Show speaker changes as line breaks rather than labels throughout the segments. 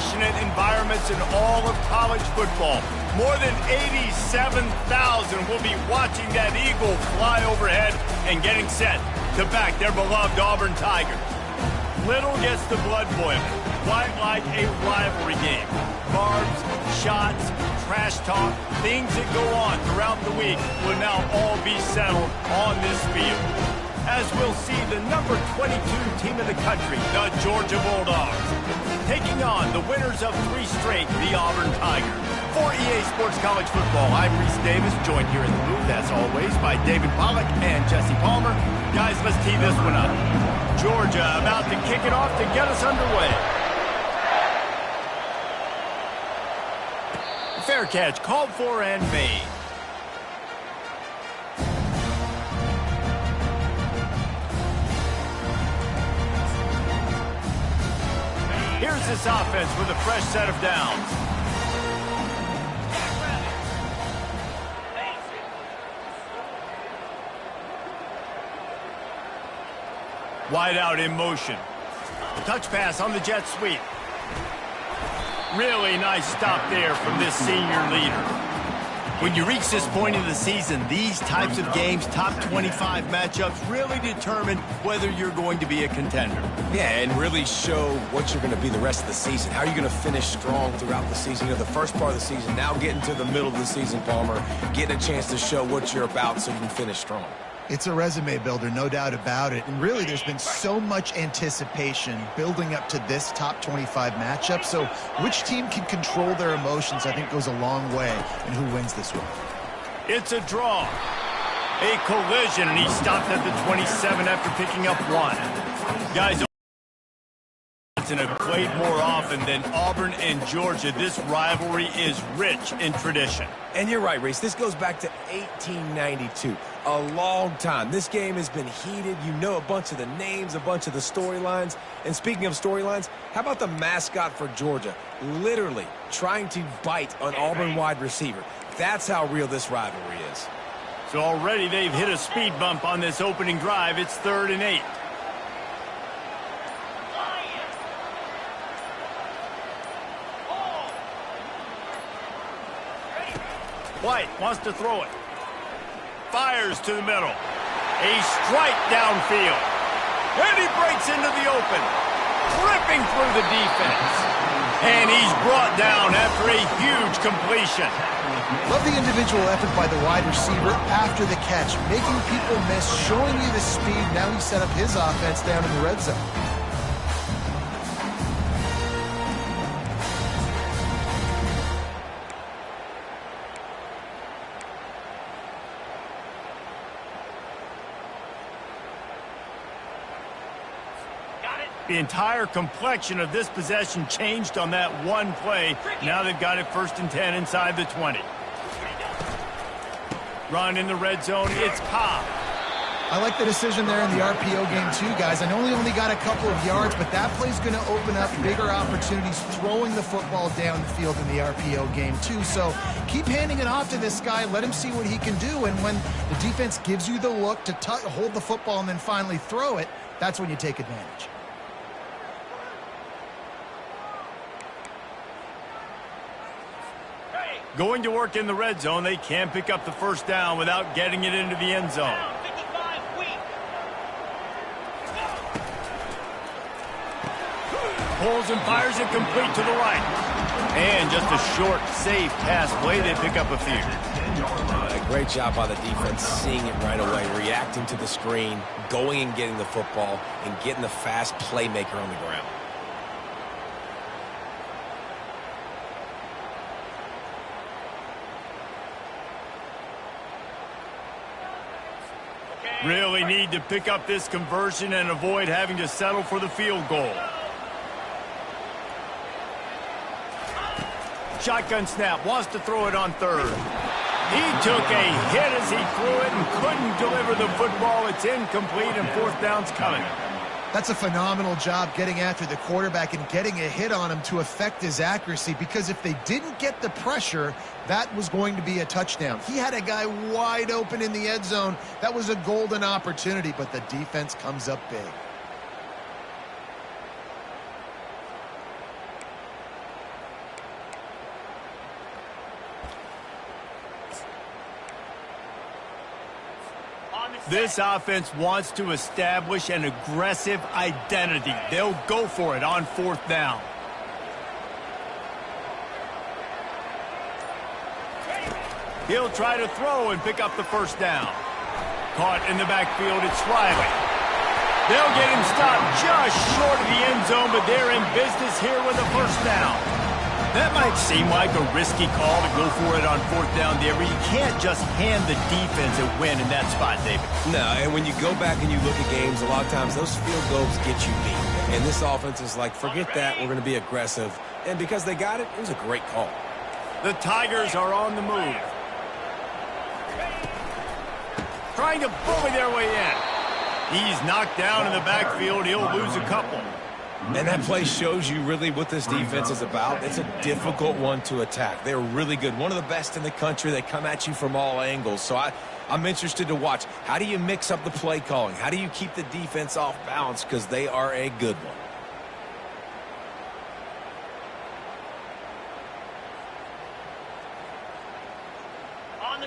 passionate environments in all of college football. More than 87,000 will be watching that eagle fly overhead and getting set to back their beloved Auburn Tigers. Little gets the blood boiling, quite like a rivalry game. Barbs, shots, trash talk, things that go on throughout the week will now all be settled on this field. As we'll see the number 22 team in the country, the Georgia Bulldogs, taking on the winners of 3 straight, the Auburn Tigers. For EA Sports College Football, I'm Reese Davis, joined here in the booth, as always, by David Pollack and Jesse Palmer. Guys, let's tee this one up. Georgia about to kick it off to get us underway. Fair catch, called for and made. Here's this offense with a fresh set of downs. Wide out in motion. A touch pass on the jet sweep. Really nice stop there from this senior leader. When you reach this point in the season, these types of games, top 25 matchups, really determine whether you're going to be a contender.
Yeah, and really show what you're going to be the rest of the season. How are you going to finish strong throughout the season? You know, the first part of the season, now getting to the middle of the season, Palmer, getting a chance to show what you're about so you can finish strong.
It's a resume builder, no doubt about it. And really, there's been so much anticipation building up to this top 25 matchup. So which team can control their emotions, I think, goes a long way in who wins this one.
It's a draw. A collision, and he stopped at the 27 after picking up 1. Guys, and have played more often than Auburn and Georgia. This rivalry is rich in tradition.
And you're right, Reese. This goes back to 1892. A long time. This game has been heated. You know a bunch of the names, a bunch of the storylines. And speaking of storylines, how about the mascot for Georgia? Literally trying to bite an Auburn wide receiver. That's how real this rivalry is.
So already they've hit a speed bump on this opening drive. It's 3rd and 8. White wants to throw it. Fires to the middle. A strike downfield. And he breaks into the open. Ripping through the defense. And he's brought down after a huge completion.
Love the individual effort by the wide receiver after the catch. Making people miss, showing you the speed. Now he set up his offense down in the red zone.
The entire complexion of this possession changed on that one play. Now they've got it 1st and 10 inside the 20. Run in the red zone. It's Cobb.
I like the decision there in the RPO game too, guys. I know he only got a couple of yards, but that play's going to open up bigger opportunities throwing the football down the field in the RPO game too. So keep handing it off to this guy. Let him see what he can do. And when the defense gives you the look to hold the football and then finally throw it, that's when you take advantage.
Going to work in the red zone. They can't pick up the 1st down without getting it into the end zone. Pulls and fires it complete to the right. And just a short, safe pass play. They pick up a few.
Great job by the defense, seeing it right away, reacting to the screen, going and getting the football, and getting the fast playmaker on the ground.
Really need to pick up this conversion and avoid having to settle for the field goal. Shotgun snap, wants to throw it on 3rd. He took a hit as he threw it and couldn't deliver the football. It's incomplete and 4th down's coming.
That's a phenomenal job getting after the quarterback and getting a hit on him to affect his accuracy, because if they didn't get the pressure, that was going to be a touchdown. He had a guy wide open in the end zone. That was a golden opportunity, but the defense comes up big.
This offense wants to establish an aggressive identity. They'll go for it on 4th down. He'll try to throw and pick up the 1st down. Caught in the backfield, it's Riley. They'll get him stopped just short of the end zone, but they're in business here with a 1st down. That might seem like a risky call to go for it on 4th down there, but you can't just hand the defense a win in that spot, David.
No, and when you go back and you look at games, a lot of times those field goals get you beat. And this offense is like, forget that, we're going to be aggressive. And because they got it, it was a great call.
The Tigers are on the move. Trying to bully their way in. He's knocked down in the backfield. He'll lose a couple.
And that play shows you really what this defense is about. It's a difficult one to attack. They're really good. One of the best in the country. They come at you from all angles. So I'm interested to watch. How do you mix up the play calling? How do you keep the defense off balance? Because they are a good one.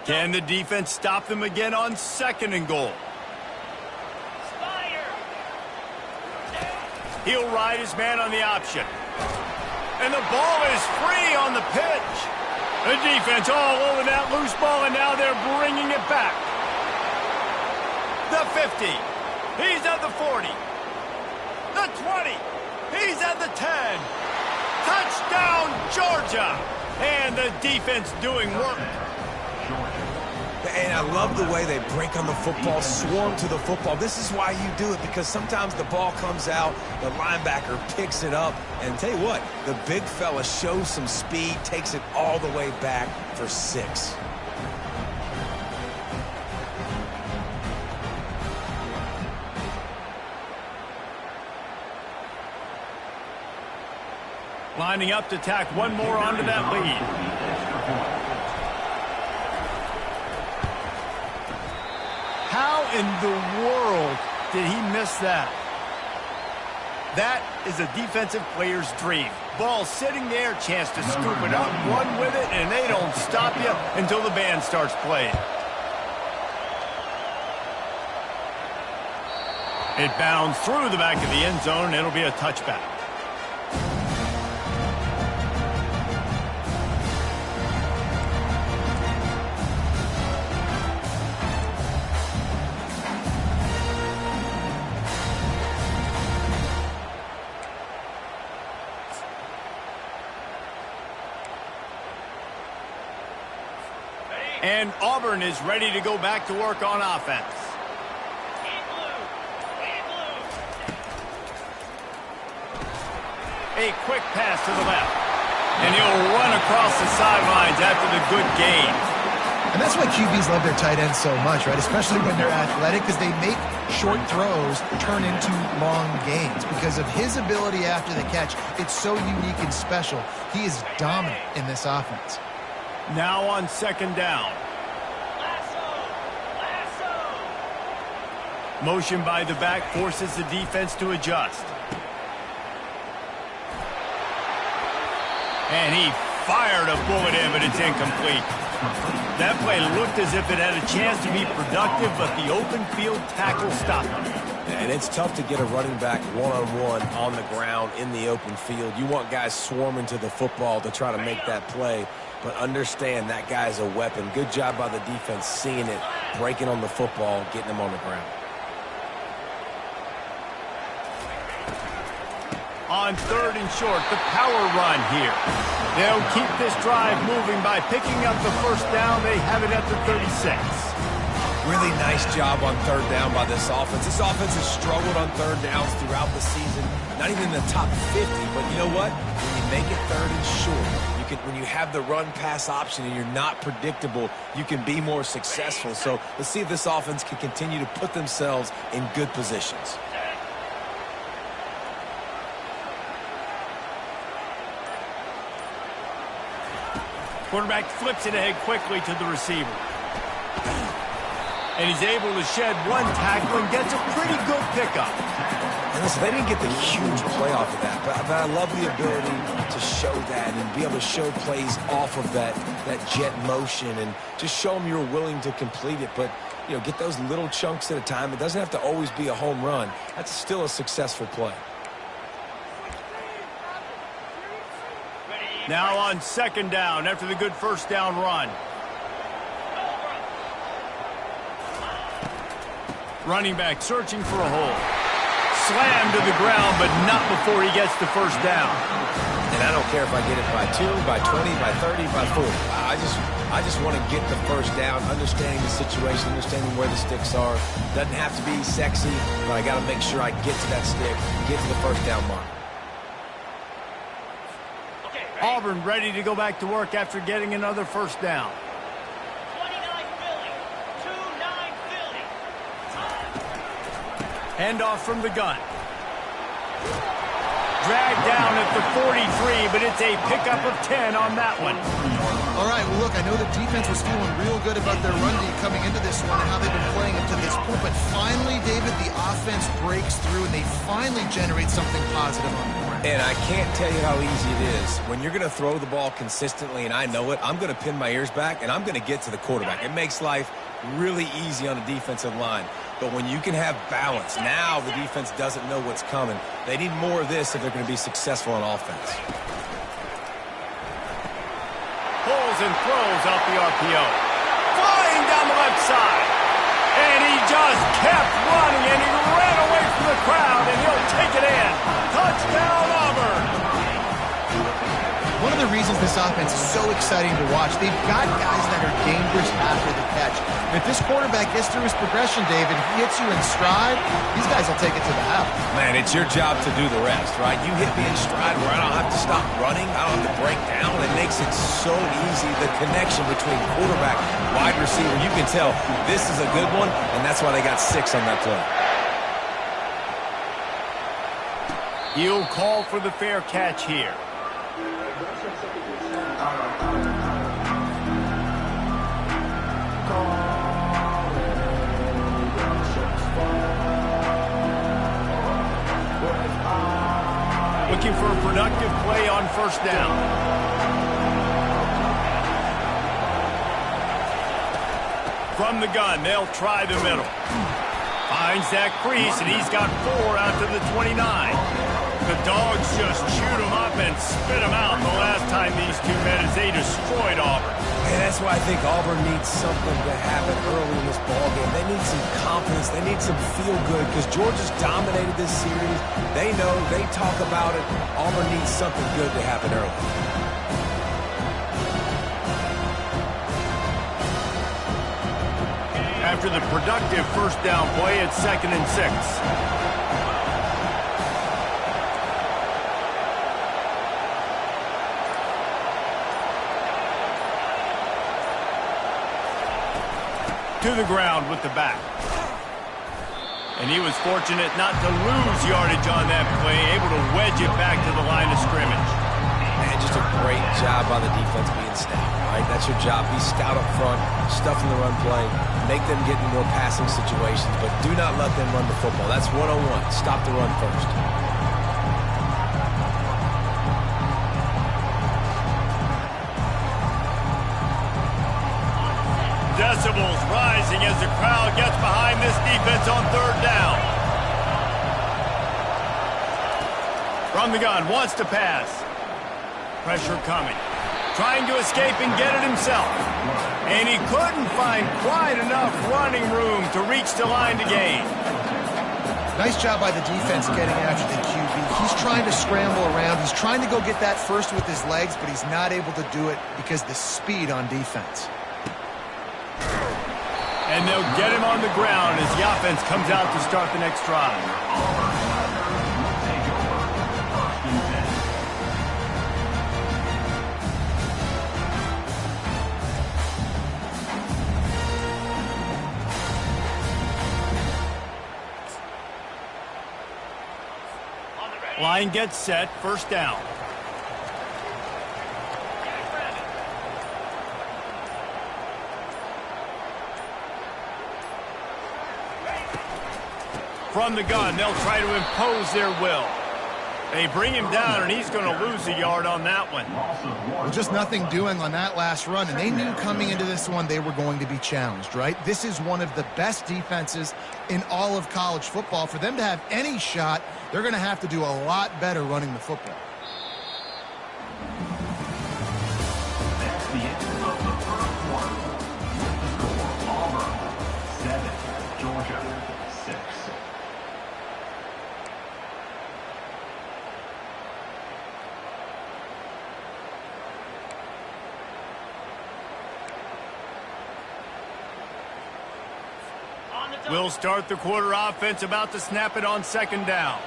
Can the defense stop them again on 2nd and goal? He'll ride his man on the option. And the ball is free on the pitch. The defense all over that loose ball, and now they're bringing it back. The 50. He's at the 40. The 20. He's at the 10. Touchdown, Georgia. And the defense doing work.
And I love the way they break on the football, swarm to the football. This is why you do it, because sometimes the ball comes out, the linebacker picks it up, and tell you what, the big fella shows some speed, takes it all the way back for 6.
Lining up to tack one more onto that lead. How in the world did he miss that? That is a defensive player's dream. Ball sitting there, chance to scoop it up, run with it, and they don't stop you until the band starts playing. It bounds through the back of the end zone, and it'll be a touchback. And Auburn is ready to go back to work on offense. A quick pass to the left. And he'll run across the sidelines after the good gain.
And that's why QBs love their tight ends so much, right? Especially when they're athletic, because they make short throws turn into long gains. Because of his ability after the catch, it's so unique and special. He is dominant in this offense.
Now on 2nd down. Motion by the back forces the defense to adjust. And he fired a bullet in, but it's incomplete. That play looked as if it had a chance to be productive, but the open field tackle stopped him.
And it's tough to get a running back one-on-one on the ground in the open field. You want guys swarming to the football to try to make that play. But understand that guy's a weapon. Good job by the defense seeing it, breaking on the football, getting him on the ground.
On 3rd and short, the power run here. They'll keep this drive moving by picking up the 1st down. They have it at the 36.
Really nice job on 3rd down by this offense. This offense has struggled on 3rd downs throughout the season. Not even in the top 50, but you know what? When you make it 3rd and short, when you have the run-pass option and you're not predictable, you can be more successful. So let's see if this offense can continue to put themselves in good positions.
Quarterback flips it ahead quickly to the receiver. And he's able to shed one tackle and gets a pretty good pickup.
And listen, they didn't get the huge play off of that, but I love the ability to show that and be able to show plays off of that jet motion and just show them you're willing to complete it. But get those little chunks at a time. It doesn't have to always be a home run. That's still a successful play.
Now on second down after the good first down run. Running back searching for a hole. Slammed to the ground, but not before he gets the first down.
And I don't care if I get it by 2, by 20, by 30, by 40. I just want to get the first down, understanding the situation, understanding where the sticks are. Doesn't have to be sexy, but I got to make sure I get to that stick, get to the first down mark.
Auburn ready to go back to work after getting another first down.
29 Philly. 2-9 Philly.
Handoff from the gun. Dragged down at the 43, but it's a pickup of 10 on that one.
All right, well, look, I know the defense was feeling real good about their run D coming into this one and how they've been playing up to this point, but finally, David, the offense breaks through and they finally generate something positive on the ground.
And I can't tell you how easy it is. When you're going to throw the ball consistently, and I know it, I'm going to pin my ears back, and I'm going to get to the quarterback. It makes life really easy on the defensive line. But when you can have balance, now the defense doesn't know what's coming. They need more of this if they're going to be successful on offense.
Pulls and throws off the RPO. Flying down the left side. And he just kept running, and he ran away from the crowd, and he'll take it in. Touchdown, Auburn.
One of the reasons this offense is so exciting to watch, they've got guys that are dangerous after the catch. And if this quarterback gets through his progression, David, he hits you in stride, these guys will take it to the house.
Man, it's your job to do the rest, right? You hit me in stride where I don't have to stop running. I don't have to break down. It makes it so easy. The connection between quarterback, wide receiver, you can tell this is a good one, and that's why they got 6 on that play.
He'll call for the fair catch here. Looking for a productive play on first down. From the gun, they'll try the middle. Finds that crease, and he's got 4 out to the 29. The Dogs just chewed him up and spit him out the last time these two met as they destroyed Auburn.
And that's why I think Auburn needs something to happen early in this ballgame. They need some confidence. They need some feel-good because Georgia's dominated this series. They know. They talk about it. Auburn needs something good to happen early.
After the productive first down play, it's 2nd and 6. To the ground with the back. And he was fortunate not to lose yardage on that play, able to wedge it back to the line of scrimmage.
Man, just a great job by the defense being stout, right? That's your job. Be stout up front, stuff in the run play, make them get in more passing situations, but do not let them run the football. That's 101. Stop the run first.
Decibels rising as the crowd gets behind this defense on third down. From the gun, wants to pass. Pressure coming. Trying to escape and get it himself. And he couldn't find quite enough running room to reach the line to gain.
Nice job by the defense getting after the QB. He's trying to scramble around. He's trying to go get that first with his legs, but he's not able to do it because of the speed on defense.
And they'll get him on the ground as the offense comes out to start the next drive. Line gets set, first down. From the gun, they'll try to impose their will. They bring him down, and he's going to lose a yard on that one.
Well, just nothing doing on that last run, and they knew coming into this one they were going to be challenged, right? This is one of the best defenses in all of college football. For them to have any shot, they're going to have to do a lot better running the football.
That's the end of the first quarter. The score, Auburn 7, Georgia 6.
We'll start the quarter offense, about to snap it on second down.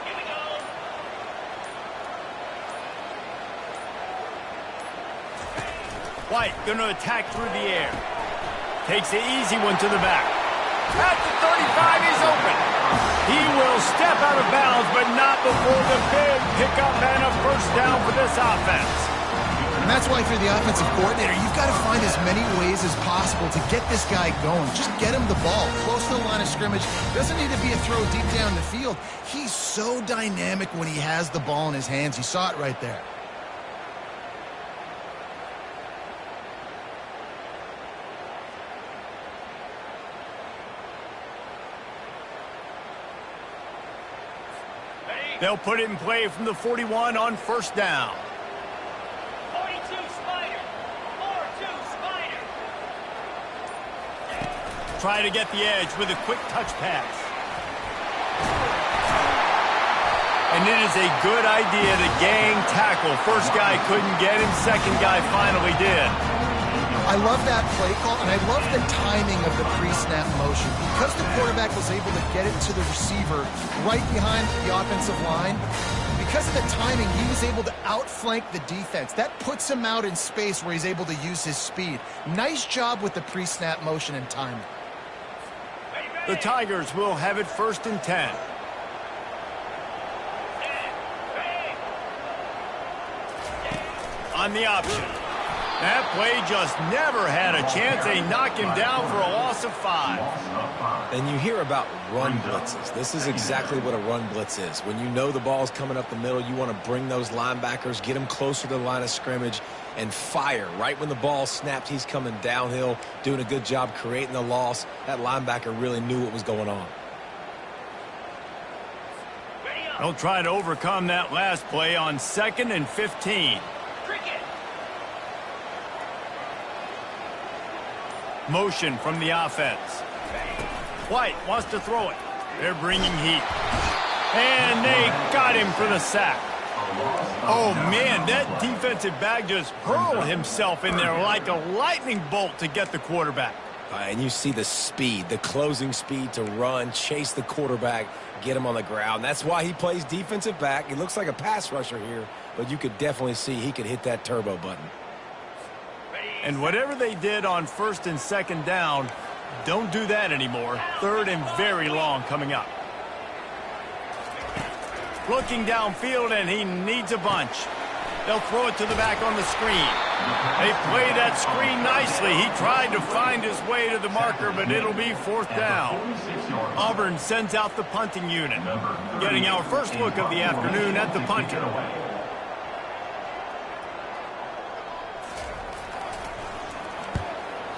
Here we go.
White going to attack through the air. Takes the easy one to the back. At the 35, he's open. He will step out of bounds, but not before the big pickup and a first down for this offense.
And that's why, if you're the offensive coordinator, you've got to find as many ways as possible to get this guy going. Just get him the ball close to the line of scrimmage. Doesn't need to be a throw deep down the field. He's so dynamic when he has the ball in his hands. You saw it right there.
They'll put it in play from the 41 on first down.
42 Spider. 4-2 Spider.
Try to get the edge with a quick touch pass. And it is a good idea to gang tackle. First guy couldn't get him, second guy finally did.
I love that play call, and I love the timing of the pre-snap motion. Because the quarterback was able to get it to the receiver right behind the offensive line, because of the timing, he was able to outflank the defense. That puts him out in space where he's able to use his speed. Nice job with the pre-snap motion and timing.
The Tigers will have it first and 10. On the option. That play just never had a chance. They knock him down for a loss of 5.
And you hear about run blitzes. This is exactly what a run blitz is. When you know the ball's coming up the middle, you want to bring those linebackers, get them closer to the line of scrimmage, and fire. Right when the ball snapped, he's coming downhill, doing a good job creating the loss. That linebacker really knew what was going on.
They'll try to overcome that last play on 2nd and 15. Motion from the offense. White wants to throw it. They're bringing heat. And they got him for the sack. Oh, man, that defensive back just hurled himself in there like a lightning bolt to get the quarterback.
And you see the speed, the closing speed to run, chase the quarterback, get him on the ground. That's why he plays defensive back. He looks like a pass rusher here, but you could definitely see he could hit that turbo button.
And whatever they did on 1st and 2nd down, don't do that anymore. 3rd and very long coming up. Looking downfield, and he needs a bunch. They'll throw it to the back on the screen. They play that screen nicely. He tried to find his way to the marker, but it'll be 4th down. Auburn sends out the punting unit. Getting our first look of the afternoon at the punter.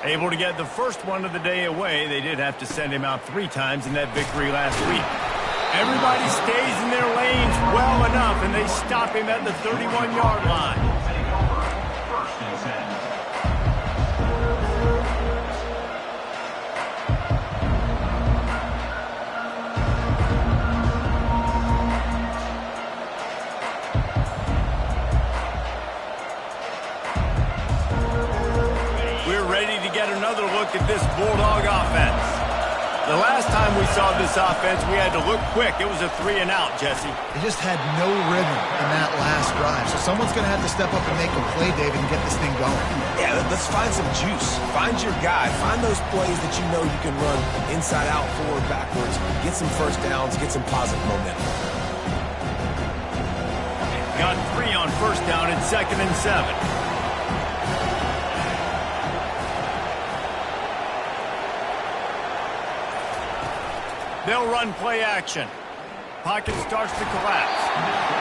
Able to get the first one of the day away. They did have to send him out 3 times in that victory last week. Everybody stays in their lanes well enough, and they stop him at the 31-yard line.
First and 10.
Get another look at this Bulldog offense. The last time we saw this offense, we had to look quick. It was a 3 and out, Jesse.
They just had no rhythm in that last drive. So someone's going to have to step up and make a play, David, and get this thing going.
Yeah, let's find some juice. Find your guy. Find those plays that you know you can run inside out, forward, backwards. Get some first downs. Get some positive momentum.
Got 3 on first down at 2nd and 7. They'll run play action. Pocket starts to collapse.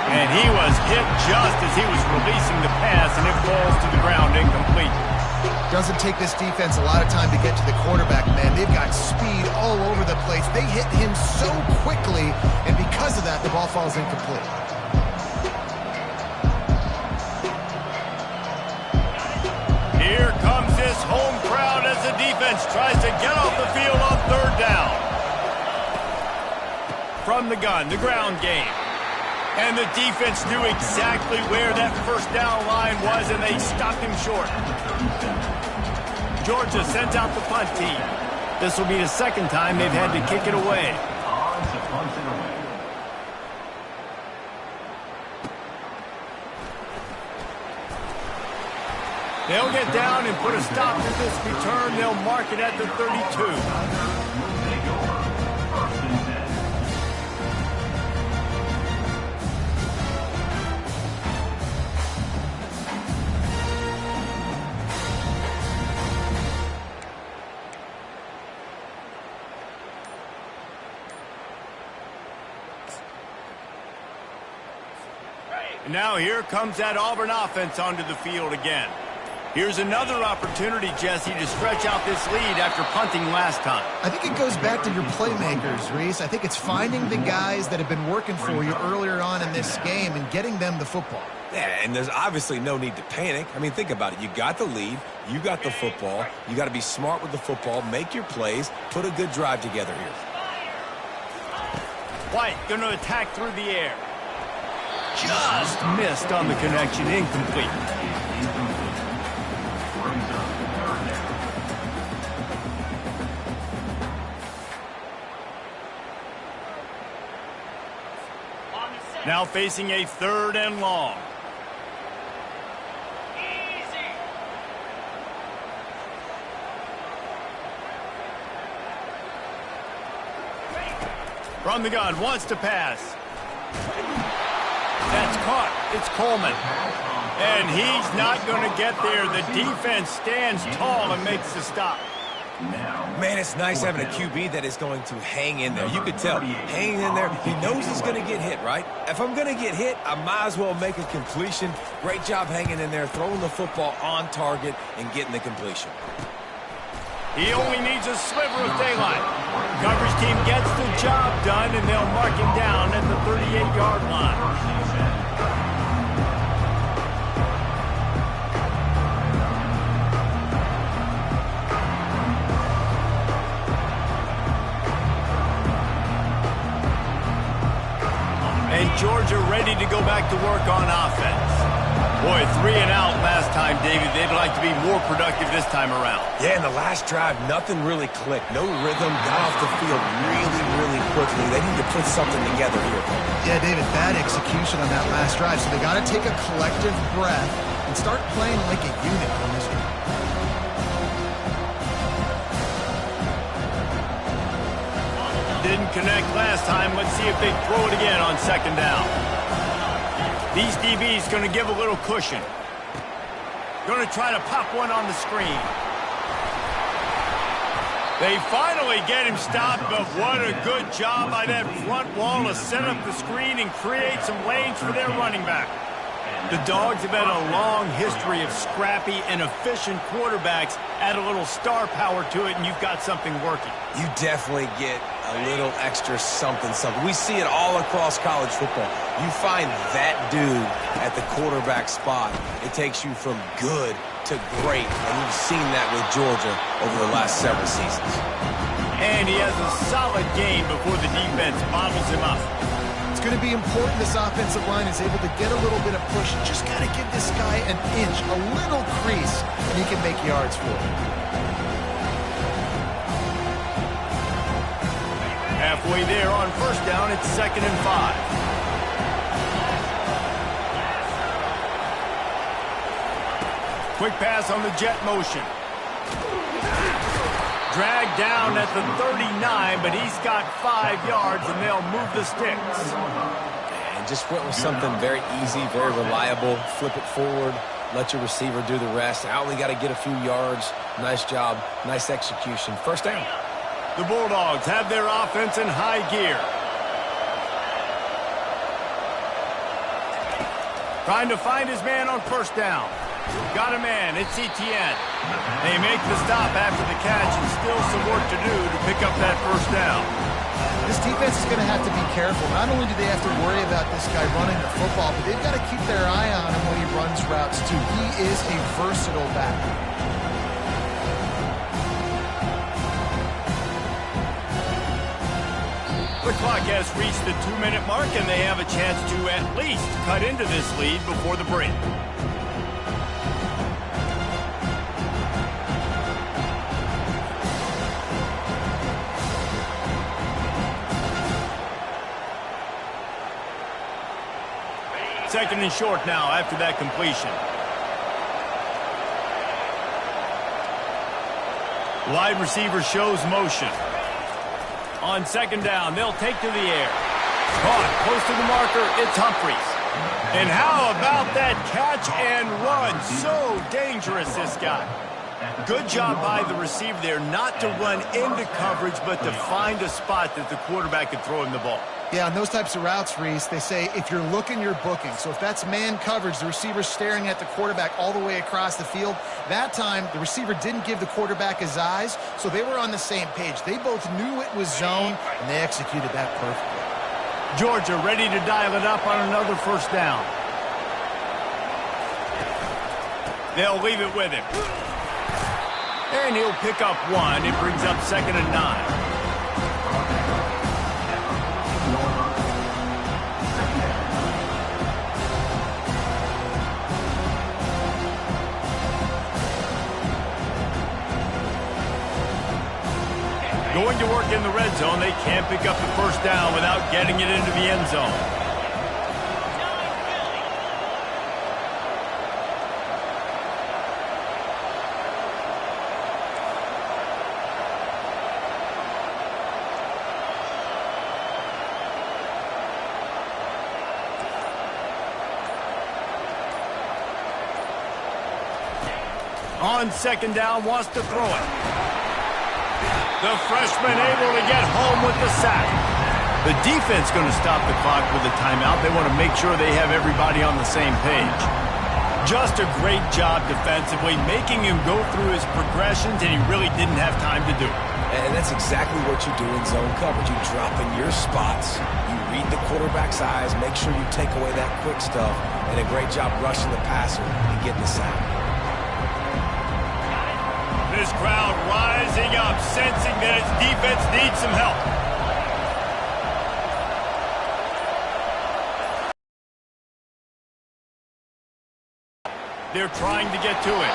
And he was hit just as he was releasing the pass, and it falls to the ground incomplete.
Doesn't take this defense a lot of time to get to the quarterback, man. They've got speed all over the place. They hit him so quickly, and because of that, the ball falls incomplete.
Here comes this home crowd as the defense tries to get off the field on third down. From the gun, the ground game. And the defense knew exactly where that first down line was, and they stopped him short. Georgia sends out the punt team. This will be the second time they've had to kick it away. They'll get down and put a stop to this return. They'll mark it at the 32. And now here comes that Auburn offense onto the field again. Here's another opportunity, Jesse, to stretch out this lead after punting last time.
I think it goes back to your playmakers, Reese. I think it's finding the guys that have been working for you earlier on in this game and getting them the football.
Yeah, and there's obviously no need to panic. I mean, think about it. You got the lead. You got the football. You got to be smart with the football. Make your plays. Put a good drive together here.
White going to attack through the air. Just missed on the connection. Incomplete. Now facing a third and long.
Easy.
From the gun, wants to pass. That's caught. It's Coleman. And he's not going to get there. The defense stands tall and makes the stop.
Man, it's nice having a QB that is going to hang in there. You could tell, hanging in there. He knows he's going to get hit, right? If I'm going to get hit, I might as well make a completion. Great job hanging in there, throwing the football on target and getting the completion.
He only needs a sliver of daylight. Coverage team gets the job done, and they'll mark him down at the 38-yard line. And Georgia ready to go back to work on offense. Boy, 3 and out last time, David. They'd like to be more productive this time around.
Yeah, in the last drive, nothing really clicked. No rhythm, got off the field really quickly. They need to put something together here.
Yeah, David, bad execution on that last drive. So they got to take a collective breath and start playing like a unit on this one.
Didn't connect last time. Let's see if they throw it again on second down. These DBs going to give a little cushion. Going to try to pop one on the screen. They finally get him stopped, but what a good job by that front wall to set up the screen and create some lanes for their running back. The Dogs have had a long history of scrappy and efficient quarterbacks. Add a little star power to it, and you've got something working.
You definitely get a little extra something. We see it all across college football. You find that dude at the quarterback spot, it takes you from good to great, and you've seen that with Georgia over the last several seasons.
And he has a solid game before the defense bottles him up.
It's going to be important this offensive line is able to get a little bit of push. Just got to give this guy an inch, a little crease, and he can make yards for it.
Halfway there on first down, it's 2nd and 5. Quick pass on the jet motion. Dragged down at the 39, but he's got 5 yards, and they'll move the sticks.
And just went with something very easy, very reliable. Flip it forward, let your receiver do the rest. I only got to get a few yards. Nice job, nice execution. First down.
The Bulldogs have their offense in high gear. Trying to find his man on first down. Got a man. It's Etienne. They make the stop after the catch, and still some work to do to pick up that first down.
This defense is going to have to be careful. Not only do they have to worry about this guy running the football, but they've got to keep their eye on him when he runs routes, too. He is a versatile back.
The clock has reached the 2-minute mark, and they have a chance to at least cut into this lead before the break. Second and short now after that completion. Wide receiver shows motion. On second down, they'll take to the air. Caught close to the marker, it's Humphries. And how about that catch and run? So dangerous, this guy. Good job by the receiver there not to run into coverage, but to find a spot that the quarterback could throw him the ball.
Yeah, on those types of routes, Reese, they say if you're looking, you're booking. So if that's man coverage, the receiver's staring at the quarterback all the way across the field. That time, the receiver didn't give the quarterback his eyes, so they were on the same page. They both knew it was zone, and they executed that perfectly.
Georgia ready to dial it up on another first down. They'll leave it with him. And he'll pick up one. It brings up 2nd and 9. Going to work in the red zone. They can't pick up the first down without getting it into the end zone. On second down, wants to throw it. The freshman able to get home with the sack. The defense going to stop the clock with a timeout. They want to make sure they have everybody on the same page. Just a great job defensively, making him go through his progressions, and he really didn't have time to do it.
And that's exactly what you do in zone coverage. You drop in your spots, you read the quarterback's eyes, make sure you take away that quick stuff, and a great job rushing the passer and getting the sack.
This crowd rising up, sensing that its defense needs some help. They're trying to get to it.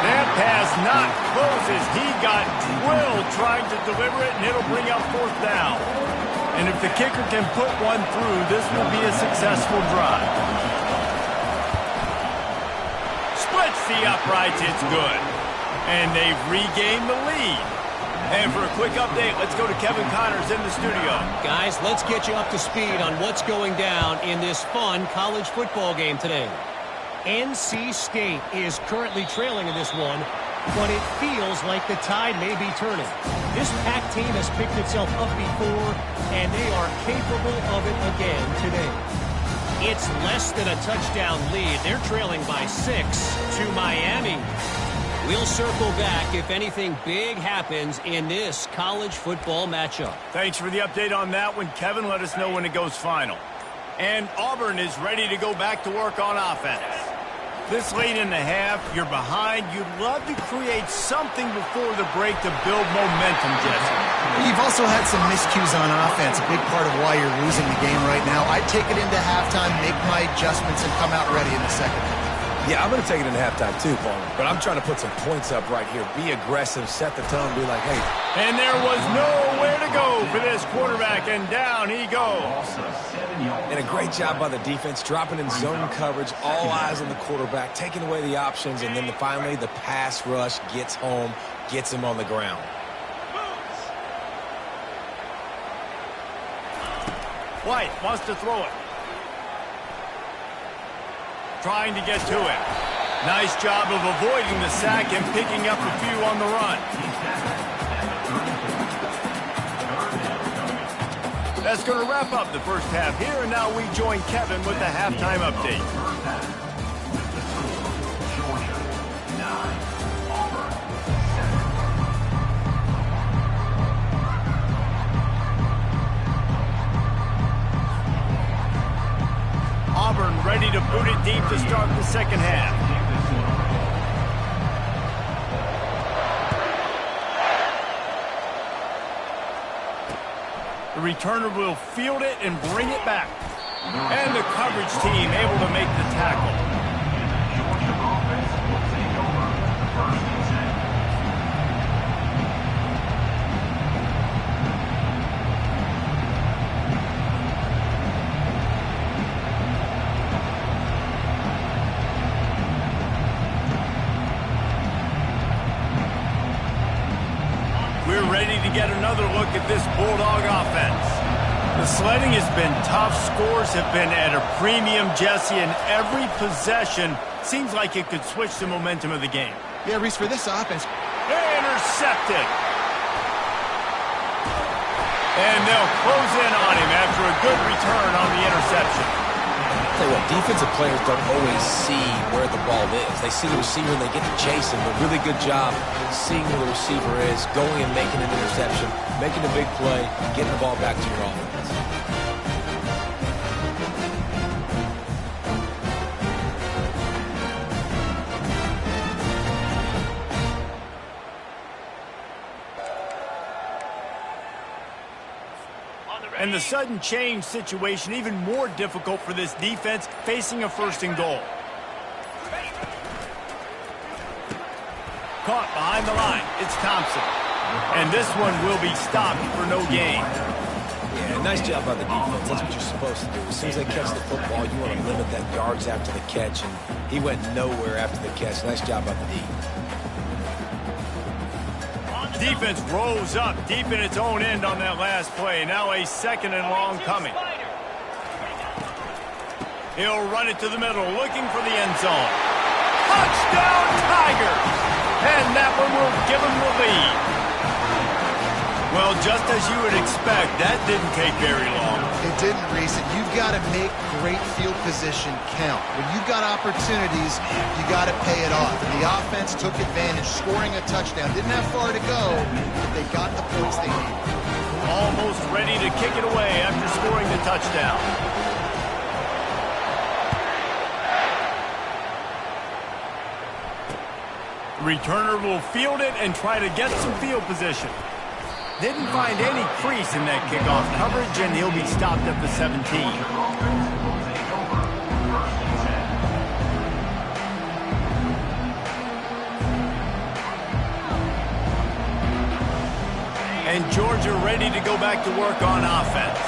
That pass not closes. He got drilled trying to deliver it, and it'll bring up 4th down. And if the kicker can put one through, this will be a successful drive. Splits the uprights. It's good. And they've regained the lead. And for a quick update, let's go to Kevin Connors in the studio.
Guys, let's get you up to speed on what's going down in this fun college football game today. NC State is currently trailing in this one, but it feels like the tide may be turning. This Pac team has picked itself up before, and they are capable of it again today. It's less than a touchdown lead. They're trailing by 6 to Miami. We'll circle back if anything big happens in this college football matchup.
Thanks for the update on that one, Kevin. Let us know when it goes final. And Auburn is ready to go back to work on offense. This late in the half, you're behind. You'd love to create something before the break to build momentum, Jesse.
You've also had some miscues on offense, a big part of why you're losing the game right now. I'd take it into halftime, make my adjustments, and come out ready in the second half.
Yeah, I'm going to take it in halftime too, Paul. But I'm trying to put some points up right here. Be aggressive, set the tone, be like, hey.
And there was nowhere to go for this quarterback, and down he goes.
And a great job by the defense, dropping in zone coverage, all eyes on the quarterback, taking away the options, and then finally the pass rush gets home, gets him on the ground.
White wants to throw it. Trying to get to it. Nice job of avoiding the sack and picking up a few on the run. That's going to wrap up the first half here, and now we join Kevin with the halftime update. second half. The returner will field it and bring it back. And the coverage team able to make the tackle.
Georgia offense will take over. First and 10.
We're ready to get another look at this Bulldog offense. The sledding has been tough. Scores have been at a premium, Jesse, and every possession seems like it could switch the momentum of the game.
Yeah, Reese, for this offense.
Intercepted. And they'll close in on him after a good return on the interception.
Tell you what, defensive players don't always see where the ball is. They see the receiver and they get to chase him. But really good job seeing where the receiver is, going and making an interception, making a big play, getting the ball back to your offense.
And the sudden change situation even more difficult for this defense facing a first and goal. Caught behind the line. It's Thompson. And this one will be stopped for no gain.
Yeah, nice job by the defense. That's what you're supposed to do. As soon as they catch the football, you want to limit that yards after the catch. And he went nowhere after the catch. Nice job by the D.
Defense rose up deep in its own end on that last play. Now a second and long coming. He'll run it to the middle, looking for the end zone. Touchdown, Tigers! And that one will give him the lead. Well, just as you would expect, that didn't take very long.
It didn't, Reese. And you've got to make great field position count. When you've got opportunities, you got to pay it off. And the offense took advantage, scoring a touchdown. Didn't have far to go, but they got the points they needed.
Almost ready to kick it away after scoring the touchdown. Returner will field it and try to get some field position. Didn't find any crease in that kickoff coverage, and he'll be stopped at the 17. And Georgia ready to go back to work on offense.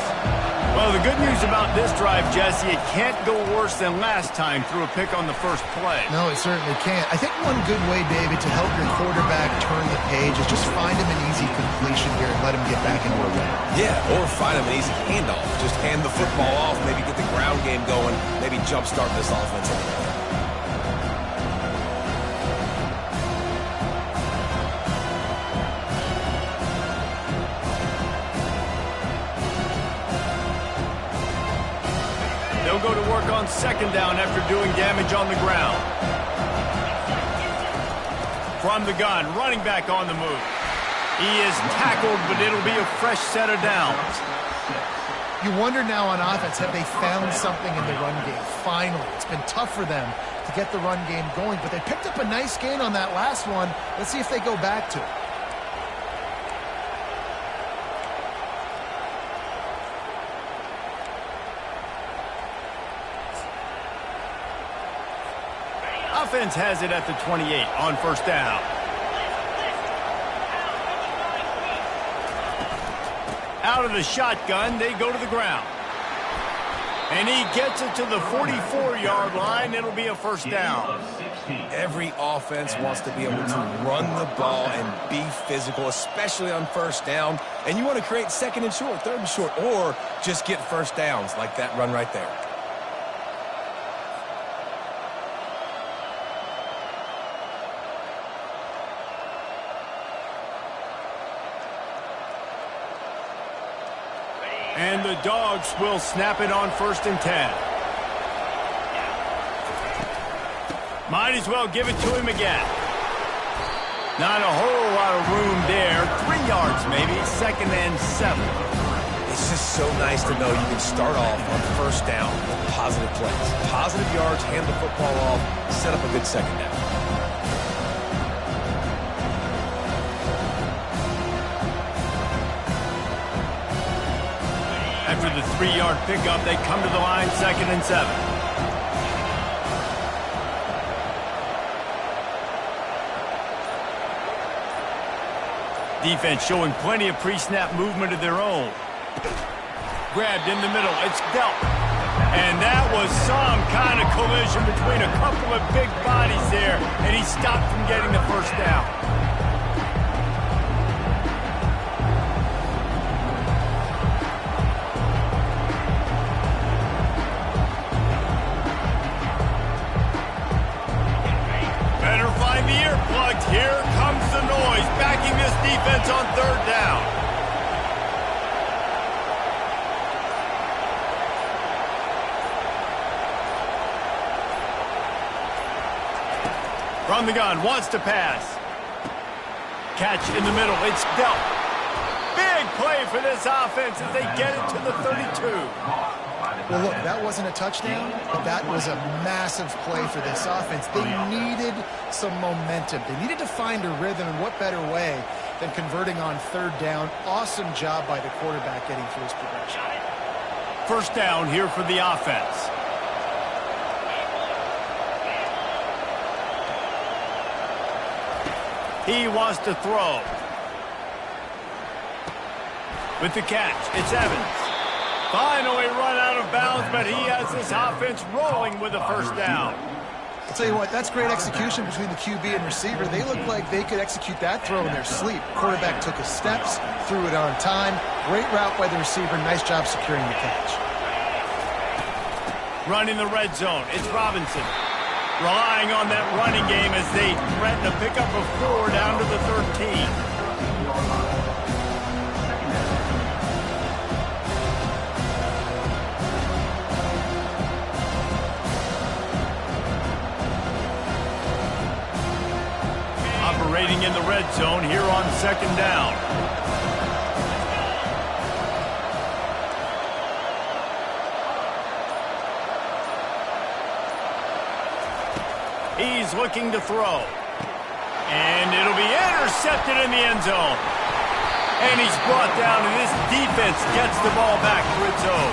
Well, the good news about this drive, Jesse, it can't go worse than last time through a pick on the first play.
No, it certainly can't. I think one good way, David, to help your quarterback turn the page is just find him an easy completion here and let him get back into a rhythm.
Yeah, or find him an easy handoff. Just hand the football off, maybe get the ground game going, maybe jumpstart this offense a little bit.
They'll go to work on second down after doing damage on the ground. From the gun, running back on the move. He is tackled, but it'll be a fresh set of downs.
You wonder now on offense, have they found something in the run game? Finally, it's been tough for them to get the run game going, but they picked up a nice gain on that last one. Let's see if they go back to it.
Offense has it at the 28 on first down. Out of the shotgun, they go to the ground. And he gets it to the 44-yard line. It'll be a first down.
Every offense wants to be able to run the ball and be physical, especially on first down. And you want to create second and short, third and short, or just get first downs like that run right there.
And the Dogs will snap it on first and 10. Might as well give it to him again. Not a whole lot of room there. 3 yards maybe, second and 7.
They It's just so nice to know you can start off on first down with positive plays. Positive yards, hand the football off, set up a good second down.
After the 3-yard pickup, they come to the line, 2nd and 7. Defense showing plenty of pre-snap movement of their own. Grabbed in the middle. It's dealt. And that was some kind of collision between a couple of big bodies there, and he stopped from getting the first down. Here comes the noise, backing this defense on 3rd down. From the gun, wants to pass. Catch in the middle, it's dealt. Big play for this offense as they get it to the 32.
Well, look, that wasn't a touchdown, but that was a massive play for this offense. They needed some momentum. They needed to find a rhythm, and what better way than converting on 3rd down. Awesome job by the quarterback getting through his progression.
First down here for the offense. He wants to throw. With the catch, it's Evans. Finally run out of bounds, but he has this offense rolling with a first down.
I'll tell you what, that's great execution between the QB and receiver. They look like they could execute that throw in their sleep. Quarterback took his steps, threw it on time. Great route by the receiver. Nice job securing the catch.
Running the red zone, it's Robinson. Relying on that running game as they threaten a pickup of 4 down to the 13. Operating in the red zone here on 2nd down. He's looking to throw. And it'll be intercepted in the end zone. And he's brought down, and this defense gets the ball back for its own.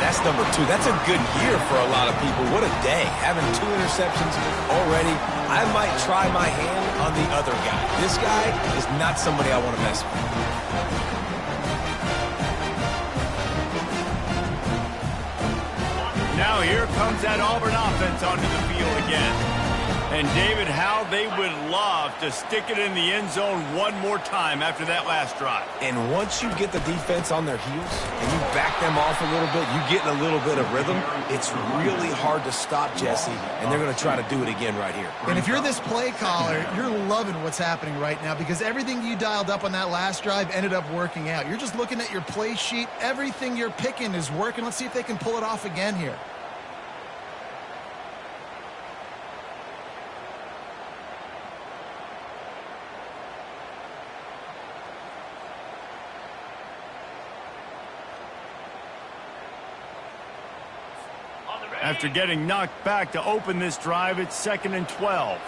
That's number 2. That's a good year for a lot of people. What a day. Having 2 interceptions already. I might try my hand on the other guy. This guy is not somebody I want to mess with.
Now here comes that Auburn offense onto the field again. And David, how they would love to stick it in the end zone one more time after that last drive.
And once you get the defense on their heels and you back them off a little bit, you get in a little bit of rhythm, it's really hard to stop, Jesse, and they're going to try to do it again right here.
And if you're this play caller, you're loving what's happening right now because everything you dialed up on that last drive ended up working out. You're just looking at your play sheet. Everything you're picking is working. Let's see if they can pull it off again here.
After getting knocked back to open this drive, it's 2nd and 12.